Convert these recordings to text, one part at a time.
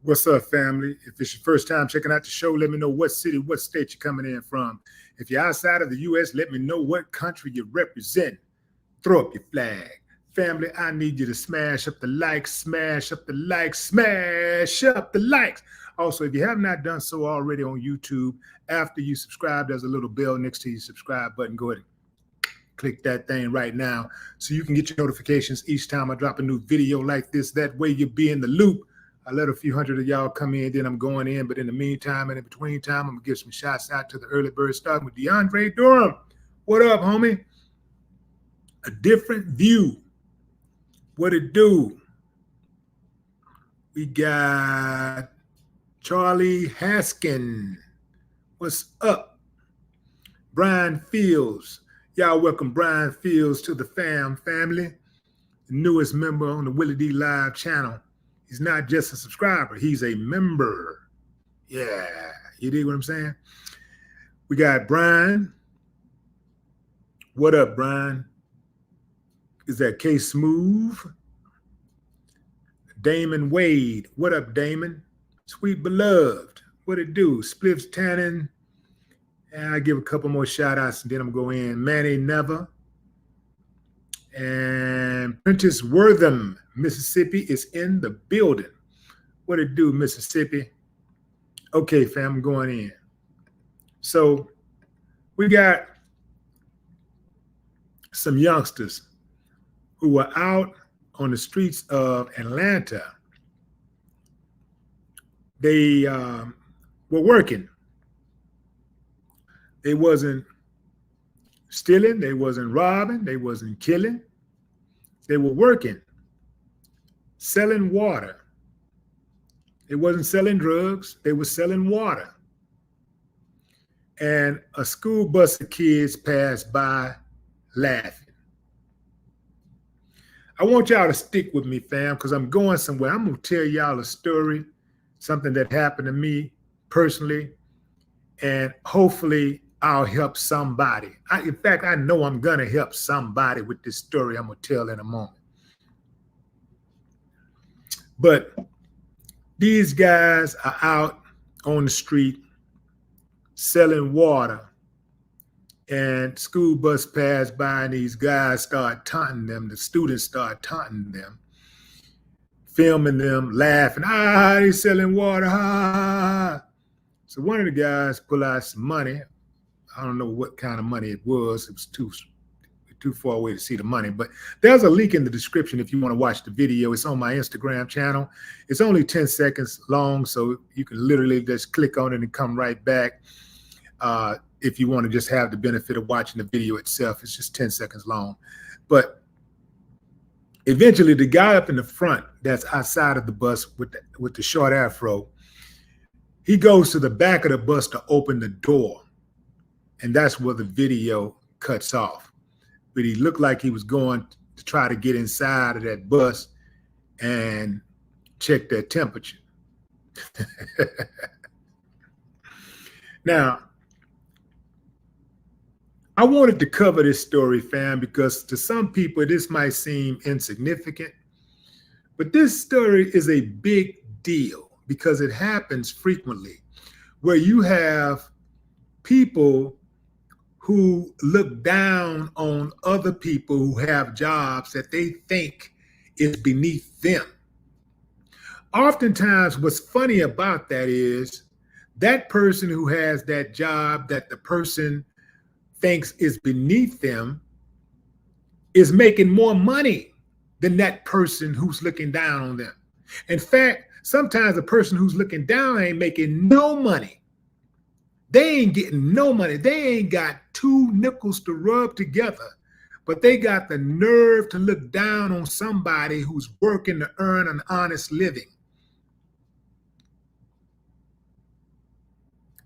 What's up, family? If it's your first time checking out the show, let me know what city, what state you're coming in from. If you're outside of the U.S., let me know what country you represent. Throw up your flag. Family, I need you to smash up the likes, smash up the likes, smash up the likes. Also, if you have not done so already on YouTube, after you subscribe, there's a little bell next to your subscribe button. Go ahead and click that thing right now so you can get your notifications each time I drop a new video like this. That way you'll be in the loop. I let a few hundred of y'all come in, then I'm going in. But in the meantime and in between time, I'm going to give some shots out to the early birds, starting with DeAndre Durham. What up, homie? A different view. What it do? We got Charlie Haskin. What's up? Brian Fields. Y'all welcome Brian Fields to the family. The newest member on the Willie D Live channel. He's not just a subscriber. He's a member. Yeah. You dig what I'm saying? We got Brian. What up, Brian? Is that K Smooth? Damon Wade. What up, Damon? Sweet Beloved. What it do? Spliffs Tannin. And I'll give a couple more shout outs and then I'm going to go in. Manny Never. And Prentice Wortham, Mississippi is in the building. What it do, Mississippi? Okay, fam, I'm going in. So we got some youngsters who were out on the streets of Atlanta. They were working. They wasn't stealing, they wasn't robbing, they wasn't killing. They were working, selling water. They wasn't selling drugs, they were selling water. And a school bus of kids passed by laughing. I want y'all to stick with me, fam, because I'm going somewhere. I'm going to tell y'all a story, something that happened to me personally, and hopefully I'll help somebody. In fact, I know I'm going to help somebody with this story I'm going to tell in a moment. But these guys are out on the street selling water, and school bus passed by and these guys start taunting them. The students start taunting them, filming them, laughing. They selling water. So one of the guys pull out some money. I don't know what kind of money it was. It was too far away to see the money. But there's a link in the description if you want to watch the video. It's on my Instagram channel. It's only 10 seconds long, so you can literally just click on it and come right back. If you want to just have the benefit of watching the video itself, it's just 10 seconds long. But eventually, the guy up in the front that's outside of the bus with the short afro, he goes to the back of the bus to open the door. And that's where the video cuts off. But he looked like he was going to try to get inside of that bus and check their temperature. Now, I wanted to cover this story, fam, because to some people, this might seem insignificant. But this story is a big deal because it happens frequently where you have people who look down on other people who have jobs that they think is beneath them. Oftentimes, what's funny about that is that person who has that job that the person thinks is beneath them is making more money than that person who's looking down on them. In fact, sometimes the person who's looking down ain't making no money. They ain't getting no money. They ain't got two nickels to rub together, but they got the nerve to look down on somebody who's working to earn an honest living.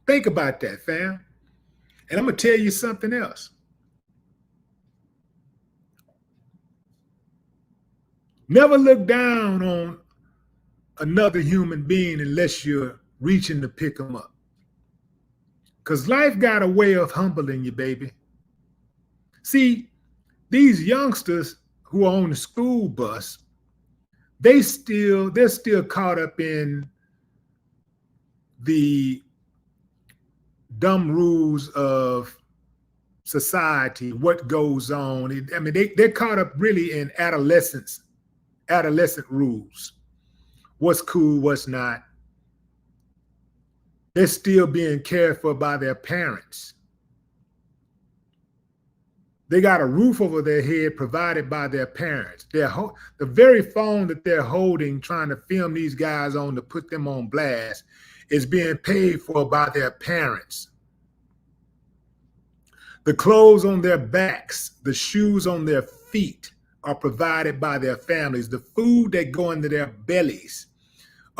Think about that, fam. And I'm going to tell you something else. Never look down on another human being unless you're reaching to pick them up. Because life got a way of humbling you, baby. See, these youngsters who are on the school bus, they're still caught up in the dumb rules of society, what goes on. I mean, they're caught up really in adolescent rules. What's cool, what's not. They're still being cared for by their parents. They got a roof over their head provided by their parents. The very phone that they're holding, trying to film these guys on to put them on blast, is being paid for by their parents. The clothes on their backs, the shoes on their feet are provided by their families. The food that go into their bellies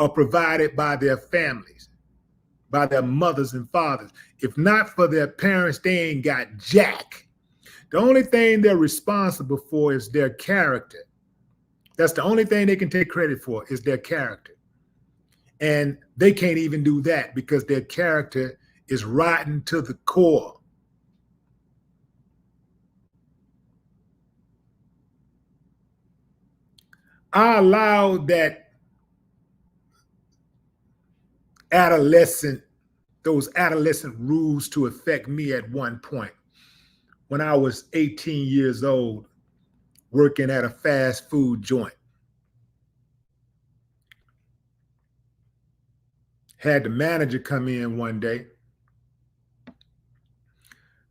are provided by their families, by their mothers and fathers. If not for their parents, they ain't got jack. The only thing they're responsible for is their character. That's the only thing they can take credit for, is their character. And they can't even do that because their character is rotten to the core. I allowed those adolescent rules to affect me at one point. When I was 18 years old, working at a fast food joint. Had the manager come in one day.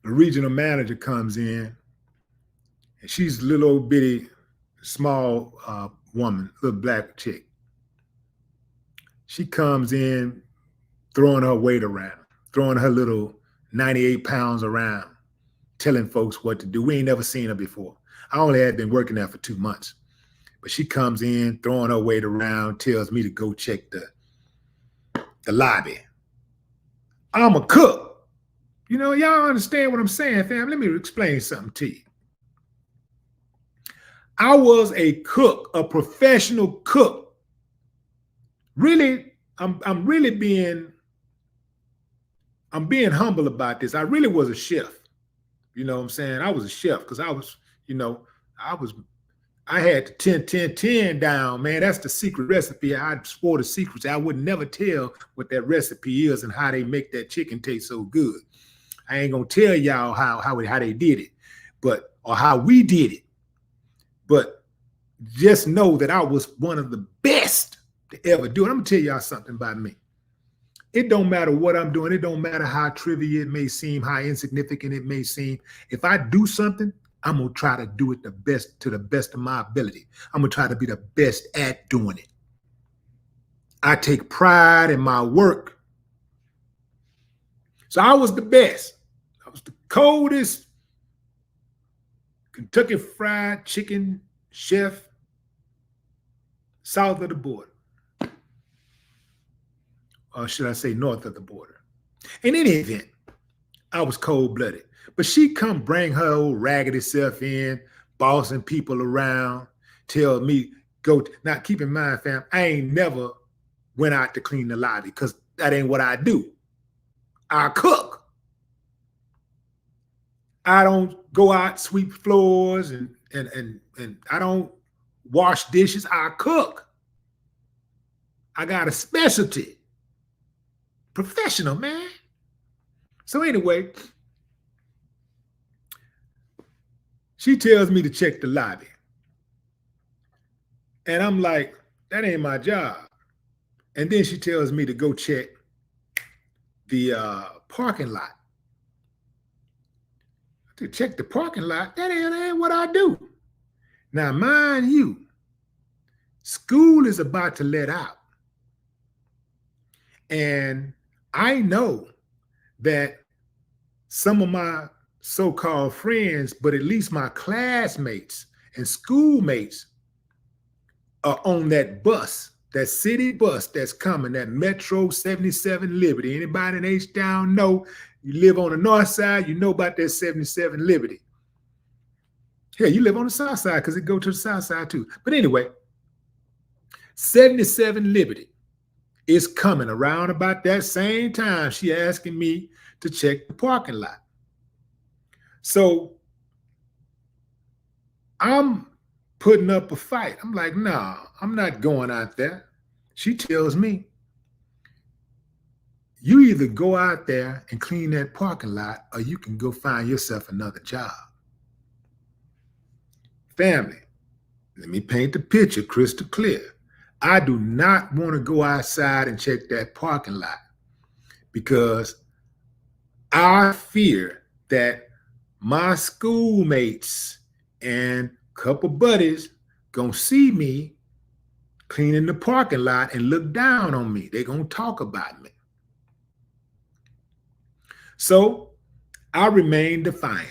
The regional manager comes in, and she's a little old bitty, small woman, little black chick. She comes in throwing her weight around, throwing her little 98 pounds around, telling folks what to do. We ain't never seen her before. I only had been working there for 2 months. But she comes in, throwing her weight around, tells me to go check the lobby. I'm a cook. You know, y'all understand what I'm saying, fam? Let me explain something to you. I was a cook, a professional cook. Really, I'm being humble about this. I really was a chef. You know what I'm saying? I was a chef because I was, I had the 10-10-10 down, man. That's the secret recipe. I swore the secrets. I would never tell what that recipe is and how they make that chicken taste so good. I ain't gonna tell y'all how they did it, or how we did it. But just know that I was one of the best to ever do it. I'm gonna tell y'all something about me. It don't matter what I'm doing. It don't matter how trivial it may seem, how insignificant it may seem. If I do something, I'm going to try to do it to the best of my ability. I'm going to try to be the best at doing it. I take pride in my work. So I was the best. I was the coldest Kentucky Fried Chicken chef south of the border. Or should I say north of the border. In any event, I was cold-blooded. But she come bring her old raggedy self in, bossing people around, tell me, go. Now, keep in mind, fam, I ain't never went out to clean the lobby because that ain't what I do. I cook. I don't go out, sweep floors, and I don't wash dishes. I cook. I got a specialty. Professional, man. So anyway, she tells me to check the lobby. And I'm like, that ain't my job. And then she tells me to go check the parking lot. To check the parking lot, that ain't what I do. Now, mind you, school is about to let out. And I know that some of my so-called friends, but at least my classmates and schoolmates are on that bus, that city bus that's coming, that Metro 77 Liberty. Anybody in H-Town know, you live on the north side, you know about that 77 Liberty. Hell, you live on the south side because it go to the south side too. But anyway, 77 Liberty is coming around about that same time. She asking me to check the parking lot. So I'm putting up a fight. I'm like, nah, I'm not going out there. She tells me, you either go out there and clean that parking lot, or you can go find yourself another job. Family, let me paint the picture crystal clear. I do not want to go outside and check that parking lot because I fear that my schoolmates and a couple buddies gonna see me cleaning the parking lot and look down on me. They're gonna talk about me. So I remain defiant.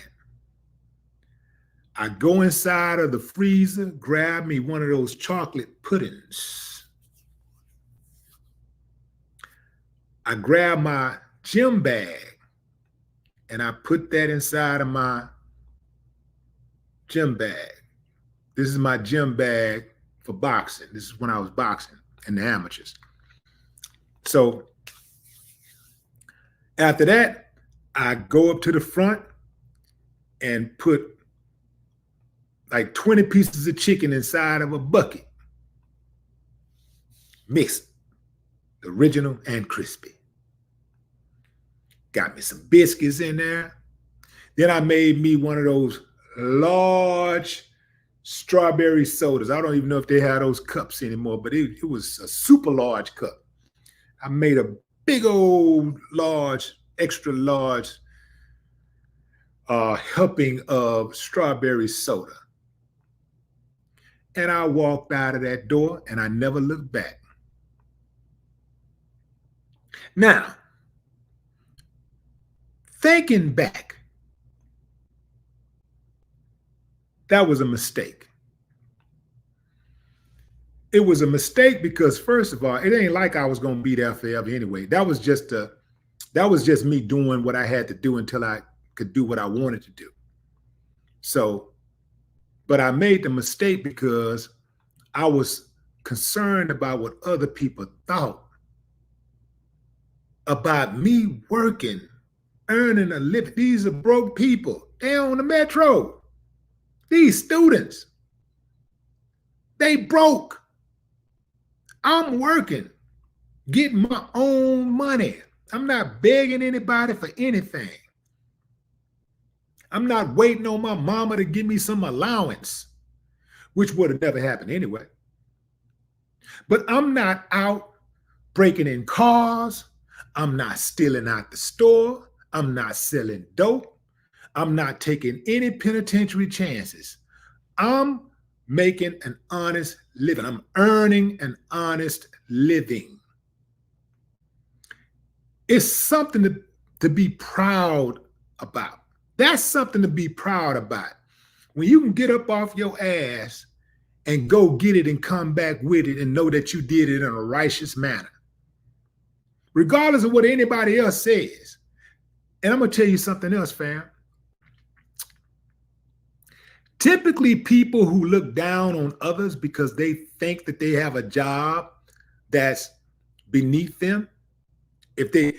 I go inside of the freezer, grab me one of those chocolate puddings. I grab my gym bag and I put that inside of my gym bag. This is my gym bag for boxing. This is when I was boxing in the amateurs. So after that, I go up to the front and put like 20 pieces of chicken inside of a bucket. Mixed, original and crispy. Got me some biscuits in there. Then I made me one of those large strawberry sodas. I don't even know if they have those cups anymore, but it was a super large cup. I made a big old large, extra large helping of strawberry soda. And I walked out of that door and I never looked back. Now, thinking back, that was a mistake. It was a mistake because, first of all, it ain't like I was going to be there forever anyway. That was just me doing what I had to do until I could do what I wanted to do. So, but I made the mistake because I was concerned about what other people thought about me working, earning a living. These are broke people. They're on the metro. These students, they broke. I'm working, getting my own money. I'm not begging anybody for anything. I'm not waiting on my mama to give me some allowance, which would have never happened anyway. But I'm not out breaking in cars. I'm not stealing out the store. I'm not selling dope. I'm not taking any penitentiary chances. I'm making an honest living. I'm earning an honest living. It's something to be proud about. That's something to be proud about. When you can get up off your ass and go get it and come back with it and know that you did it in a righteous manner, regardless of what anybody else says. And I'm going to tell you something else, fam. Typically, people who look down on others because they think that they have a job that's beneath them, if they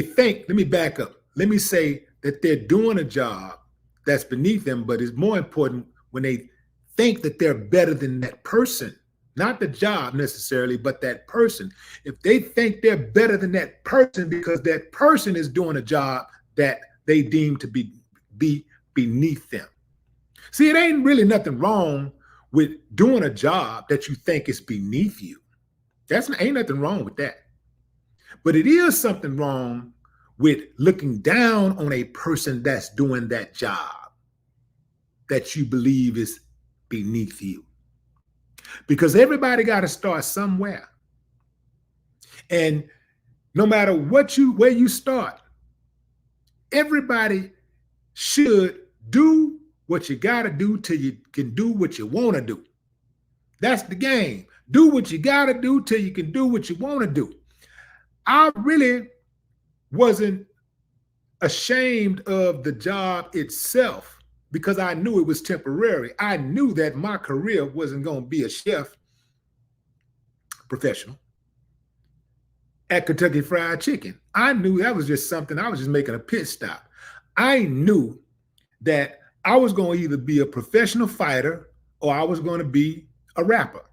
think, let me back up. Let me say that they're doing a job that's beneath them, but it's more important when they think that they're better than that person, not the job necessarily, but that person. If they think they're better than that person because that person is doing a job that they deem to be beneath them. See, it ain't really nothing wrong with doing a job that you think is beneath you. Ain't nothing wrong with that. But it is something wrong with looking down on a person that's doing that job that you believe is beneath you. Because everybody got to start somewhere. And no matter where you start, everybody should do what you got to do till you can do what you want to do. That's the game. Do what you got to do till you can do what you want to do. I really wasn't ashamed of the job itself because I knew it was temporary. I knew that my career wasn't going to be a chef professional at Kentucky Fried Chicken. I knew that was just something. I was just making a pit stop. I knew that I was going to either be a professional fighter or I was going to be a rapper.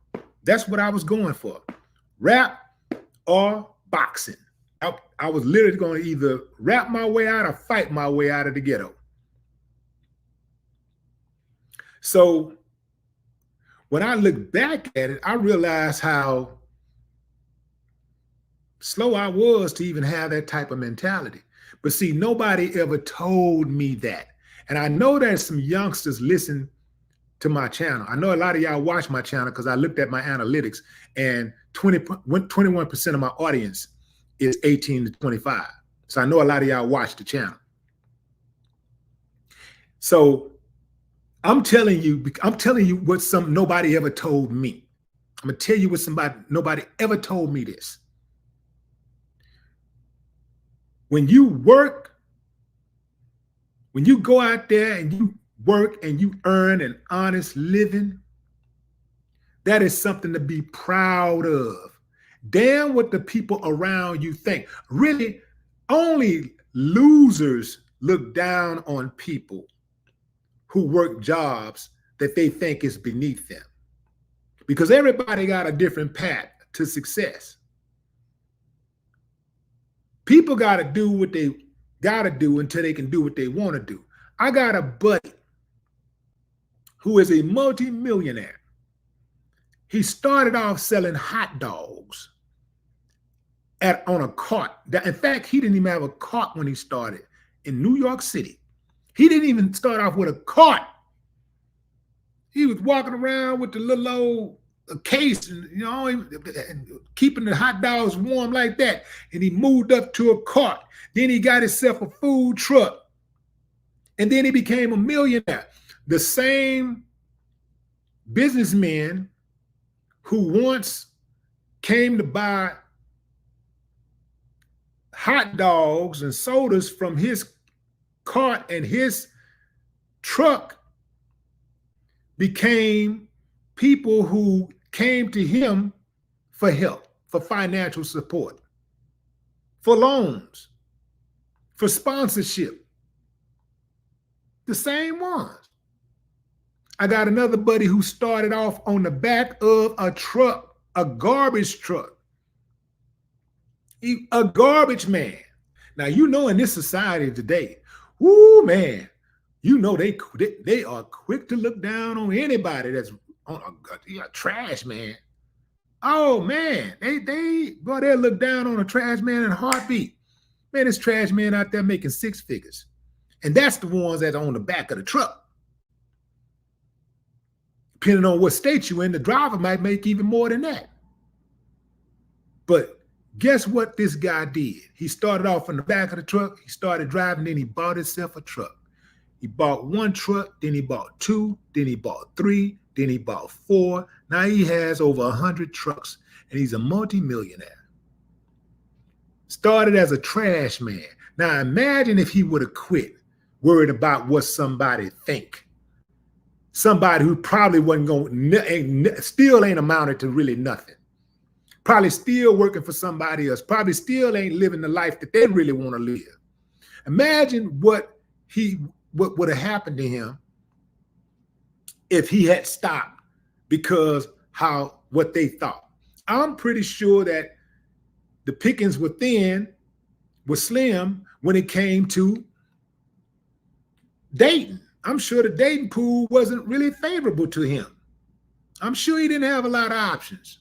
That's what I was going for. Rap or boxing. I was literally going to either rap my way out or fight my way out of the ghetto. So when I look back at it, I realized how slow I was to even have that type of mentality. But see, nobody ever told me that. And I know there's some youngsters listen to my channel. I know a lot of y'all watch my channel because I looked at my analytics, and 21% of my audience is 18 to 25. So I know a lot of y'all watch the channel. So I'm telling you what nobody ever told me. I'm gonna tell you what nobody ever told me this. When you work, when you go out there and you work and you earn an honest living, that is something to be proud of. Damn what the people around you think. Really, only losers look down on people who work jobs that they think is beneath them. Because everybody got a different path to success. People got to do what they got to do until they can do what they want to do. I got a buddy who is a multi-millionaire. He started off selling hot dogs on a cart. In fact, he didn't even have a cart when he started in New York City. He didn't even start off with a cart. He was walking around with the little old case, and and keeping the hot dogs warm like that. And he moved up to a cart. Then he got himself a food truck. And then he became a millionaire. The same businessman who once came to buy hot dogs and sodas from his cart and his truck became people who came to him for help, for financial support, for loans, for sponsorship. The same ones. I got another buddy who started off on the back of a truck, a garbage truck. A garbage man. Now, in this society today, whoo, man, they are quick to look down on anybody that's on a trash man. Oh man, they'll look down on a trash man in a heartbeat. Man, this trash man out there making six figures. And that's the ones that are on the back of the truck. Depending on what state you're in, the driver might make even more than that. But guess what this guy did? He started off in the back of the truck. He started driving, then he bought himself a truck. He bought one truck, then he bought two, then he bought three, then he bought four. Now he has over 100 trucks, and he's a multimillionaire. Started as a trash man. Now imagine if he would have quit, worried about what somebody think. Somebody who probably wasn't still ain't amounted to really nothing. Probably still working for somebody else. Probably still ain't living the life that they really want to live. Imagine what would have happened to him if he had stopped because what they thought. I'm pretty sure that the pickings were slim when it came to dating. I'm sure the dating pool wasn't really favorable to him. I'm sure he didn't have a lot of options.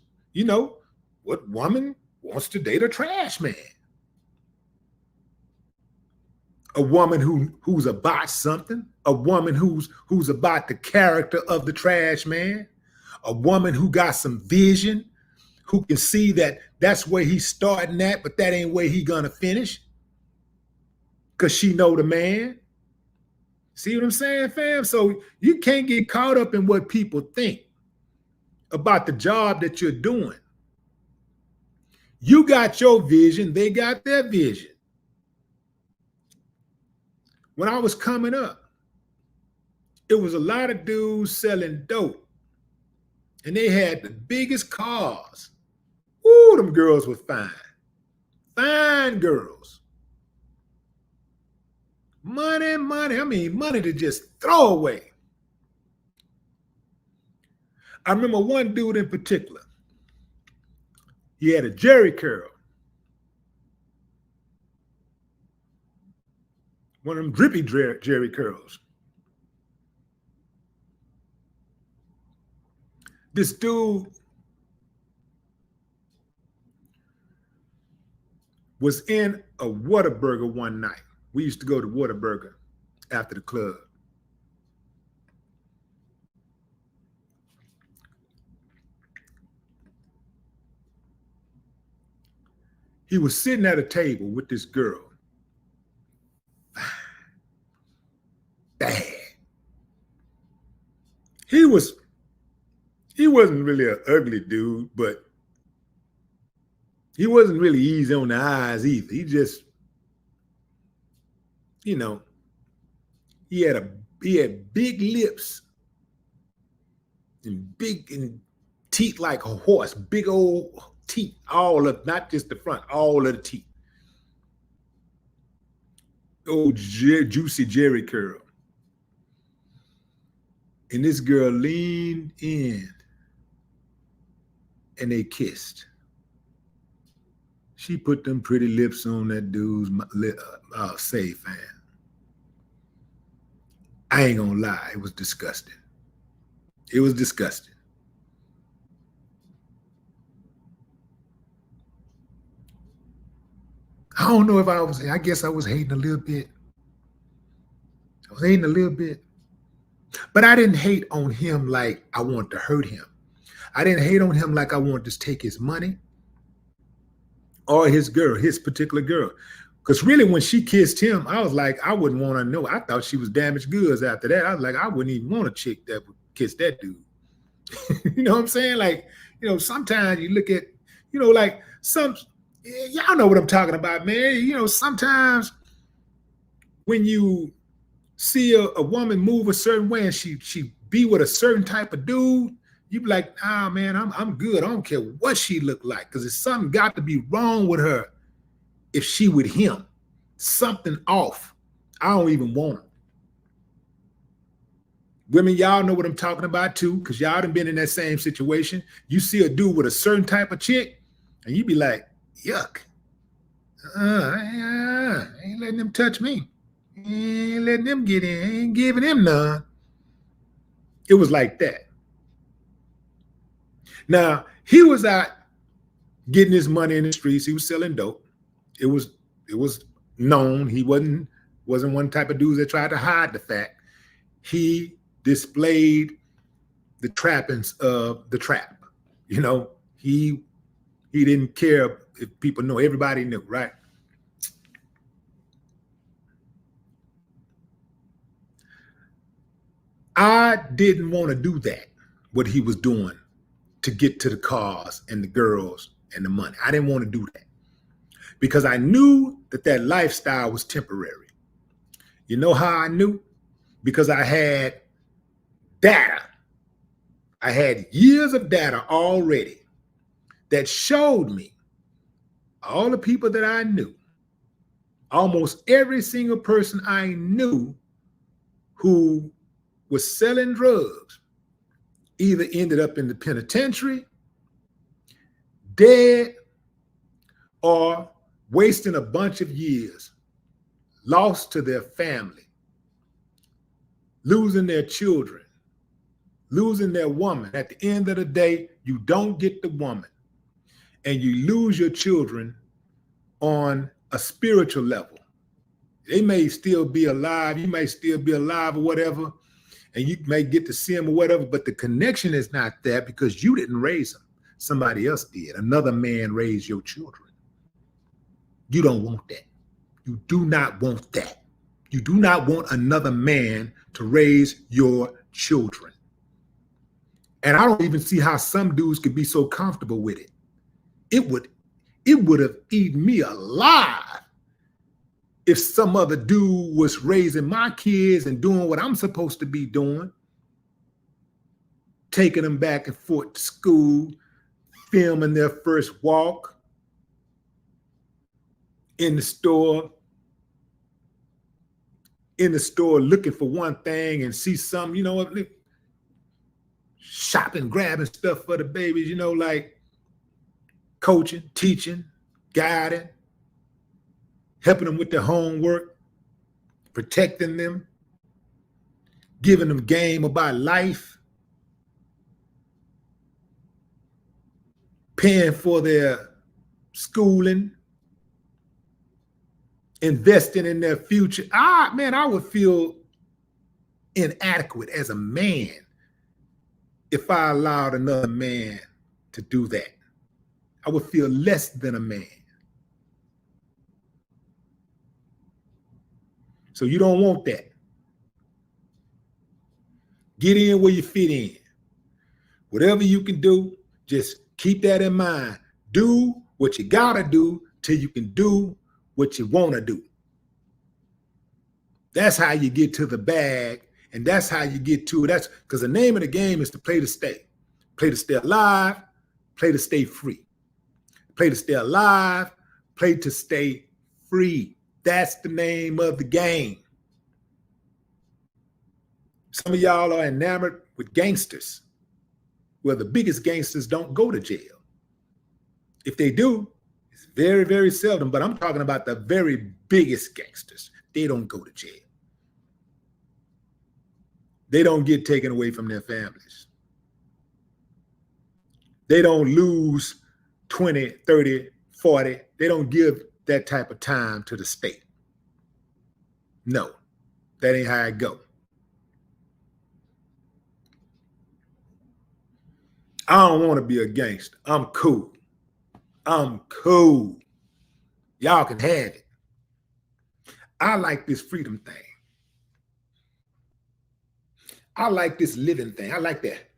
What woman wants to date a trash man? A woman who's about something, a woman who's about the character of the trash man, a woman who got some vision, who can see that that's where he's starting at, but that ain't where he gonna finish, because she know the man. See what I'm saying, fam? So you can't get caught up in what people think about the job that you're doing. You got your vision, they got their vision. When I was coming up, it was a lot of dudes selling dope, and they had the biggest cars. Ooh, them girls were fine. Fine girls. Money. I mean, money to just throw away. I remember one dude in particular. He had a jerry curl. One of them drippy Jerry curls. This dude was in a Whataburger one night. We used to go to Whataburger after the club. He was sitting at a table with this girl. Bad. He wasn't really an ugly dude, but he wasn't really easy on the eyes either. He just, you know, he had big lips and teeth like a horse, big old teeth, all of, not just the front, all of the teeth. Old juicy Jerry curl. And this girl leaned in and they kissed. She put them pretty lips on that dude's safe, man. I ain't gonna lie, it was disgusting. It was disgusting. I don't know if I guess I was hating a little bit. I was hating a little bit. But I didn't hate on him like I wanted to hurt him. I didn't hate on him like I wanted to take his money or his particular girl. Because really, when she kissed him, I was like, I wouldn't want to know. I thought she was damaged goods after that. I was like, I wouldn't even want a chick that would kiss that dude. You know what I'm saying? Like, sometimes you look at, like y'all know what I'm talking about, man. Sometimes when you see a woman move a certain way and she be with a certain type of dude, you be like, ah, man, I'm good. I don't care what she look like, because there's something got to be wrong with her if she with him. Something off. I don't even want her. Women, y'all know what I'm talking about too, because y'all done been in that same situation. You see a dude with a certain type of chick, and you be like, yuck. I ain't letting them touch me. Ain't letting them get in. Ain't giving them none. It was like that. Now, he was out getting his money in the streets. He was selling dope. It was known. He wasn't one type of dude that tried to hide the fact. He displayed the trappings of the trap. He didn't care if people know. Everybody knew, right? I didn't want to do that, what he was doing to get to the cars and the girls and the money. I didn't want to do that because I knew that lifestyle was temporary. You know how I knew? Because I had data. I had years of data already that showed me all the people that I knew, almost every single person I knew who was selling drugs either ended up in the penitentiary, dead, or wasting a bunch of years, lost to their family, losing their children, losing their woman. At the end of the day, you don't get the woman and you lose your children on a spiritual level. They may still be alive. You may still be alive or whatever, and you may get to see them or whatever, but the connection is not there because you didn't raise them. Somebody else did. Another man raised your children. You don't want that. You do not want that. You do not want another man to raise your children. And I don't even see how some dudes could be so comfortable with it. It would have eaten me alive if some other dude was raising my kids and doing what I'm supposed to be doing, taking them back and forth to school, filming their first walk in the store looking for one thing and see some, shopping, grabbing stuff for the babies, like coaching, teaching, guiding, helping them with their homework, protecting them, giving them game about life, paying for their schooling, investing in their future. Man, I would feel inadequate as a man if I allowed another man to do that. I would feel less than a man. So you don't want that. Get in where you fit in. Whatever you can do, just keep that in mind. Do what you gotta do till you can do what you wanna do. That's how you get to the bag, and that's how you get to it. That's because the name of the game is to play to stay. Play to stay alive, play to stay free. Play to stay alive, play to stay free. That's the name of the game. Some of y'all are enamored with gangsters. Well, the biggest gangsters don't go to jail. If they do, it's very, very seldom, but I'm talking about the very biggest gangsters. They don't go to jail. They don't get taken away from their families. They don't lose 20, 30, 40. They don't give that type of time to the state. No, that ain't how it go. I don't want to be a gangster. I'm cool. I'm cool. Y'all can have it. I like this freedom thing. I like this living thing. I like that.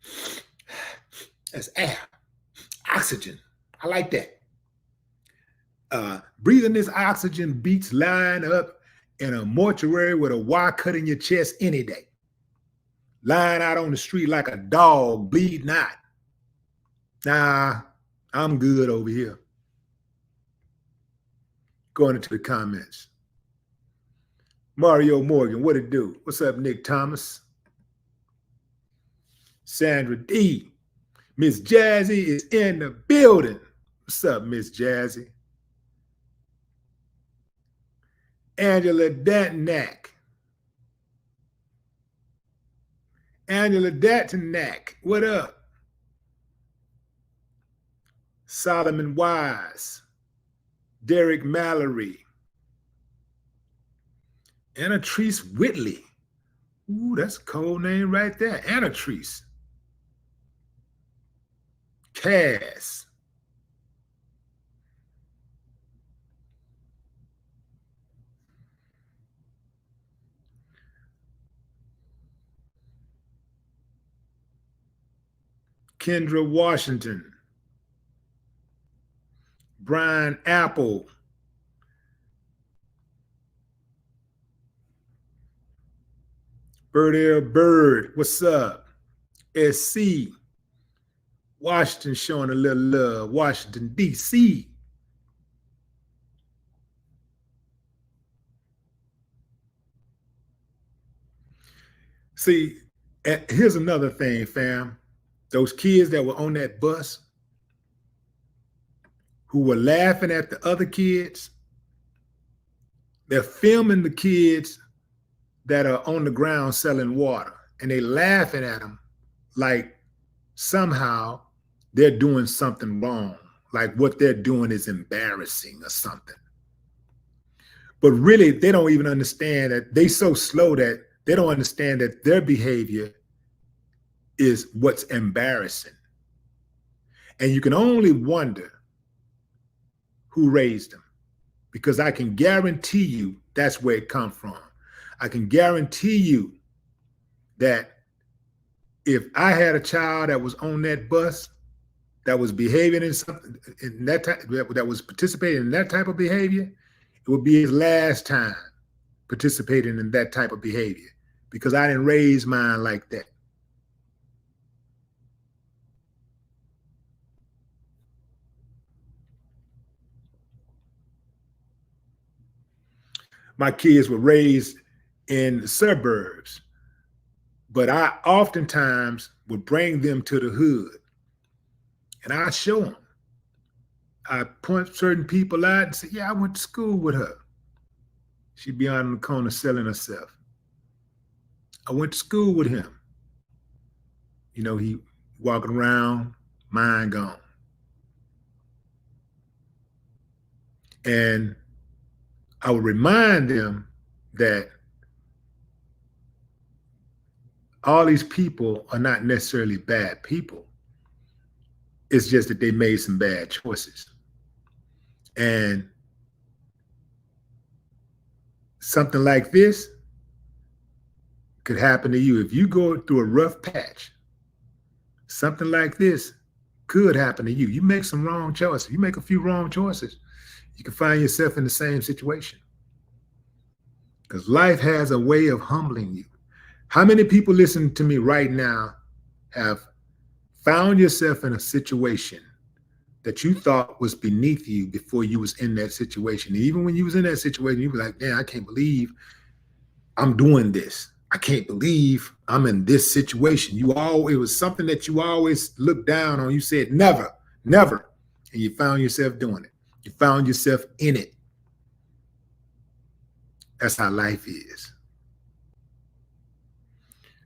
That's air, oxygen. I like that. Breathing this oxygen beats lying up in a mortuary with a wire cut in your chest any day. Lying out on the street like a dog, bleeding out. Nah, I'm good over here. Going into the comments. Mario Morgan, what it do? What's up, Nick Thomas? Sandra D. Miss Jazzy is in the building. What's up, Miss Jazzy? Angela Datanak. Angela Datanak, what up? Solomon Wise. Derek Mallory. Annatrice Whitley. Ooh, that's a cold name right there. Annatrice. Cass. Kendra Washington. Brian Apple. Bird Air Bird, what's up? SC. Washington showing a little love. Washington, D.C. See, here's another thing, fam. Those kids that were on that bus who were laughing at the other kids, they're filming the kids that are on the ground selling water, and they laughing at them like somehow they're doing something wrong, like what they're doing is embarrassing or something. But really, they don't even understand that they're so slow that they don't understand that their behavior is what's embarrassing. And you can only wonder who raised them, because I can guarantee you that's where it comes from. I can guarantee you that if I had a child that was on that bus that was behaving in something in that type, that was participating in that type of behavior, it would be his last time participating in that type of behavior, because I didn't raise mine like that. My kids were raised in the suburbs, but I oftentimes would bring them to the hood and I show them. I point certain people out and say, yeah, I went to school with her. She'd be out on the corner selling herself. I went to school with him. You know, he walking around, mind gone. And I would remind them that all these people are not necessarily bad people. It's just that they made some bad choices. And something like this could happen to you. If you go through a rough patch, something like this could happen to you. You make some wrong choices. You make a few wrong choices, you can find yourself in the same situation. Because life has a way of humbling you. How many people listening to me right now have found yourself in a situation that you thought was beneath you before you was in that situation? And even when you was in that situation, you were like, damn, I can't believe I'm doing this. I can't believe I'm in this situation. It was something that you always looked down on. You said, never, never. And you found yourself doing it. You found yourself in it. That's how life is.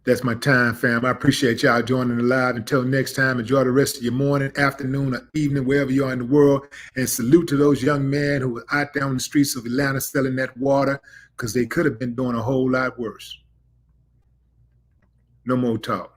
That's my time, fam. I appreciate y'all joining the live. Until next time, enjoy the rest of your morning, afternoon, or evening, wherever you are in the world. And salute to those young men who were out there on the streets of Atlanta selling that water, because they could have been doing a whole lot worse. No more talk.